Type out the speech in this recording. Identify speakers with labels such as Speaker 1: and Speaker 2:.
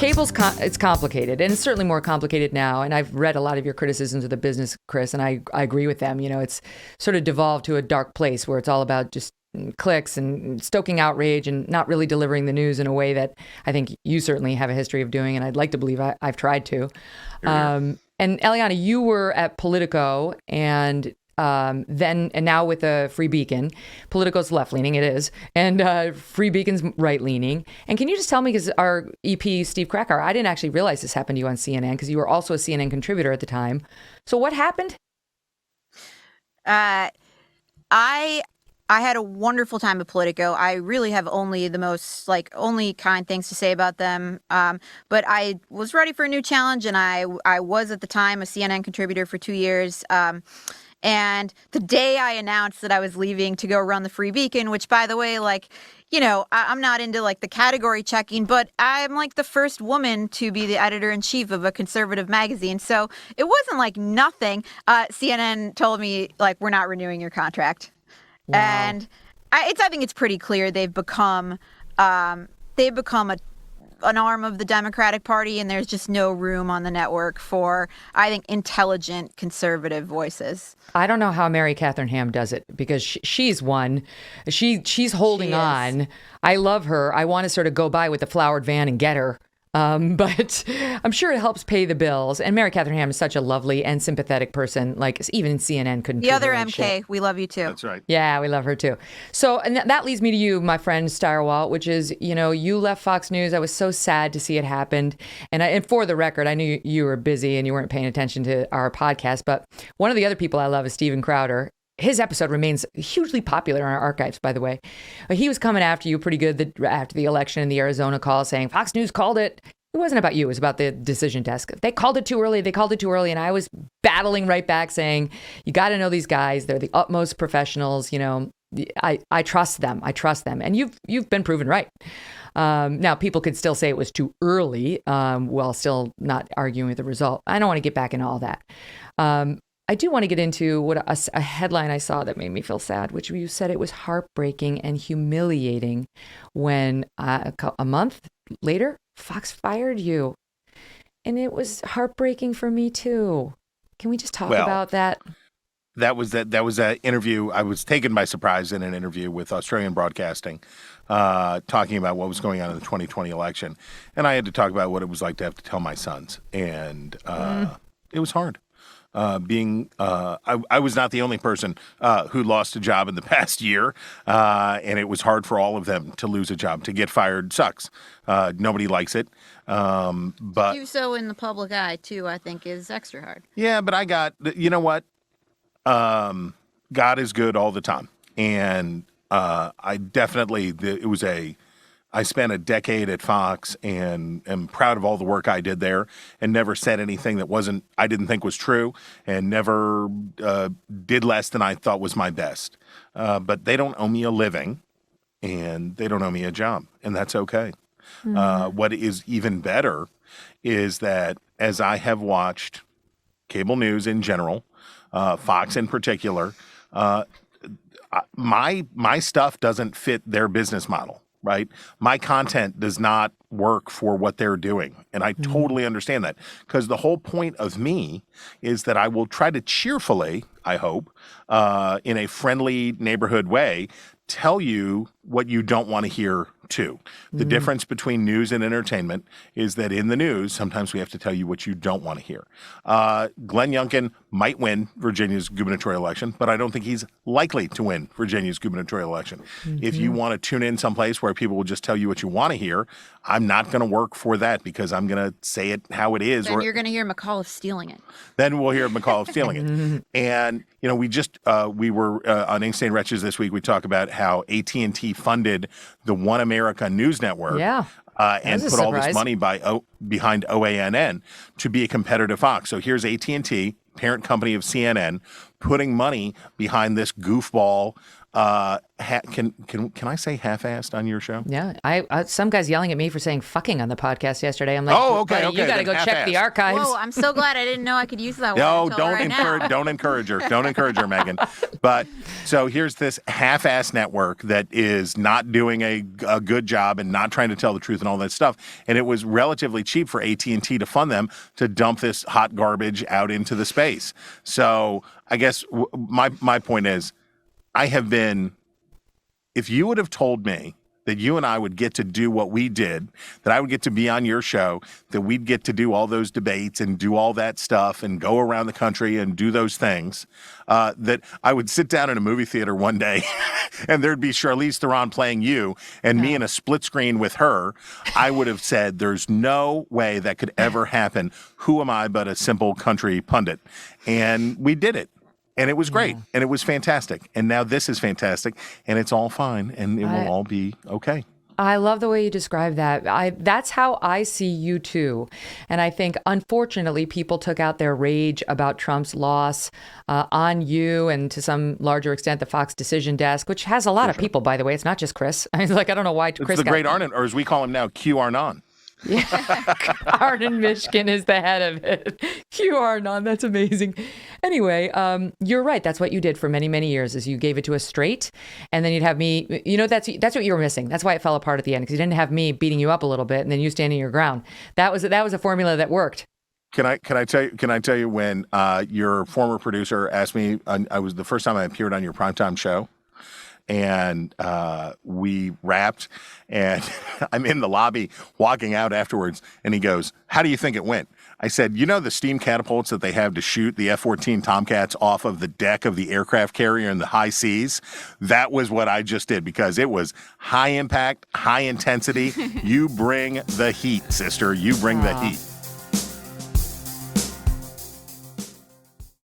Speaker 1: it's complicated, and it's certainly more complicated now. And I've read a lot of your criticisms of the business, Chris, and I agree with them. You know, it's sort of devolved to a dark place where it's all about just clicks and stoking outrage and not really delivering the news in a way that I think you certainly have a history of doing, and I'd like to believe I've tried to. And Eliana, you were at Politico and now with a Free Beacon. Politico's left-leaning, it is, and Free Beacon's right-leaning. And can you just tell me, because our EP, Steve Krakauer, I didn't actually realize this happened to you on CNN, because you were also a CNN contributor at the time. So what happened?
Speaker 2: I had a wonderful time at Politico. I really have only kind things to say about them. But I was ready for a new challenge, and I was at the time a CNN contributor for 2 years. And the day I announced that I was leaving to go run the Free Beacon, which, by the way, I'm not into the category checking, but I'm the first woman to be the editor-in-chief of a conservative magazine. So it wasn't nothing. CNN told me we're not renewing your contract. Wow. And I think it's pretty clear they've become an arm of the Democratic Party, and there's just no room on the network for, I think, intelligent conservative voices.
Speaker 1: I don't know how Mary Catherine Ham does it, because she's one. She's holding on. I love her. I want to sort of go by with the flowered van and get her. But I'm sure it helps pay the bills. And Mary Catherine Ham is such a lovely and sympathetic person. Even CNN couldn't.
Speaker 2: The other MK, we love you too.
Speaker 3: That's right.
Speaker 1: Yeah, we love her too. So, and that leads me to you, my friend Stirewalt, which is, you left Fox News. I was so sad to see it happen. And for the record, I knew you were busy and you weren't paying attention to our podcast. But one of the other people I love is Steven Crowder. His episode remains hugely popular in our archives, by the way. He was coming after you pretty good after the election in the Arizona call, saying Fox News called it. It wasn't about you. It was about the decision desk. They called it too early. And I was battling right back saying, you got to know these guys. They're the utmost professionals. I trust them. And you've been proven right. Now, people could still say it was too early while still not arguing with the result. I don't want to get back into all that. I do want to get into what a headline I saw that made me feel sad, which you said it was heartbreaking and humiliating when a month later, Fox fired you. And it was heartbreaking for me too. Can we just talk about that?
Speaker 3: That was an interview. I was taken by surprise in an interview with Australian Broadcasting, talking about what was going on in the 2020 election. And I had to talk about what it was like to have to tell my sons. And it was hard. I was not the only person who lost a job in the past year, and it was hard for all of them to lose a job. To get fired sucks. Nobody likes it. But
Speaker 2: do so in the public eye too, I think, is extra hard.
Speaker 3: Yeah, but you know what? God is good all the time, and I spent a decade at Fox and am proud of all the work I did there, and never said anything that I didn't think was true, and never did less than I thought was my best. But they don't owe me a living, and they don't owe me a job, and that's okay. Mm-hmm. What is even better is that as I have watched cable news in general, Fox in particular, my stuff doesn't fit their business model. Right? My content does not work for what they're doing. And I totally understand that, because the whole point of me is that I will try to cheerfully, I hope, in a friendly neighborhood way, tell you what you don't want to hear too. The difference between news and entertainment is that in the news, sometimes we have to tell you what you don't want to hear. Glenn Youngkin might win Virginia's gubernatorial election, but I don't think he's likely to win Virginia's gubernatorial election. If you want to tune in someplace where people will just tell you what you want to hear, I'm not going to work for that, because I'm going to say it how it is.
Speaker 2: Then you're going to hear McAuliffe stealing it.
Speaker 3: Then we'll hear McAuliffe stealing it. And, we were on Stained Wretches this week. We talk about how AT&T funded the One America News Network.
Speaker 1: Yeah.
Speaker 3: And put all this money behind OANN to be a competitive Fox. So here's AT&T, parent company of CNN, putting money behind this goofball Can I say half-assed on your show?
Speaker 1: Yeah, I some guy's yelling at me for saying "fucking" on the podcast yesterday. I'm like,
Speaker 3: Oh, okay,
Speaker 1: buddy, you got to
Speaker 3: then
Speaker 1: go check the archives.
Speaker 2: Whoa, I'm so glad I didn't know I could use that word.
Speaker 3: No,
Speaker 2: until right now.
Speaker 3: don't encourage her. Don't encourage her, Megan. But so here's this half-ass network that is not doing a good job and not trying to tell the truth and all that stuff. And it was relatively cheap for AT&T to fund them to dump this hot garbage out into the space. So I guess my point is, if you would have told me that you and I would get to do what we did, that I would get to be on your show, that we'd get to do all those debates and do all that stuff and go around the country and do those things, that I would sit down in a movie theater one day and there'd be Charlize Theron playing you and me in a split screen with her, I would have said, there's no way that could ever happen. Who am I but a simple country pundit? And we did it. And it was great, and it was fantastic. And now this is fantastic, and it's all fine, and it will all be okay.
Speaker 1: I love the way you describe that. That's how I see you too. And I think, unfortunately, people took out their rage about Trump's loss on you and to some larger extent, the Fox decision desk, which has a lot of people, by the way. It's not just Chris. I mean, like, I don't know why Chris
Speaker 3: It's the great Arnon, or as we call him now, Q Arnon.
Speaker 1: Yeah, Arnon Mishkin is the head of it. Q Arnon, that's amazing. Anyway, you're right. That's what you did for many, many years. Is you gave it to us straight, and then you'd have me. You know, that's what you were missing. That's why it fell apart at the end, because you didn't have me beating you up a little bit, and then you standing your ground. That was a formula that worked.
Speaker 3: Can I tell you when your former producer asked me? I was the first time I appeared on your primetime show. And we wrapped, and I'm in the lobby walking out afterwards, and he goes, "How do you think it went?" I said, "You know the steam catapults that they have to shoot the F-14 Tomcats off of the deck of the aircraft carrier in the high seas? That was what I just did, because it was high impact, high intensity. You bring the heat, sister. You bring the heat."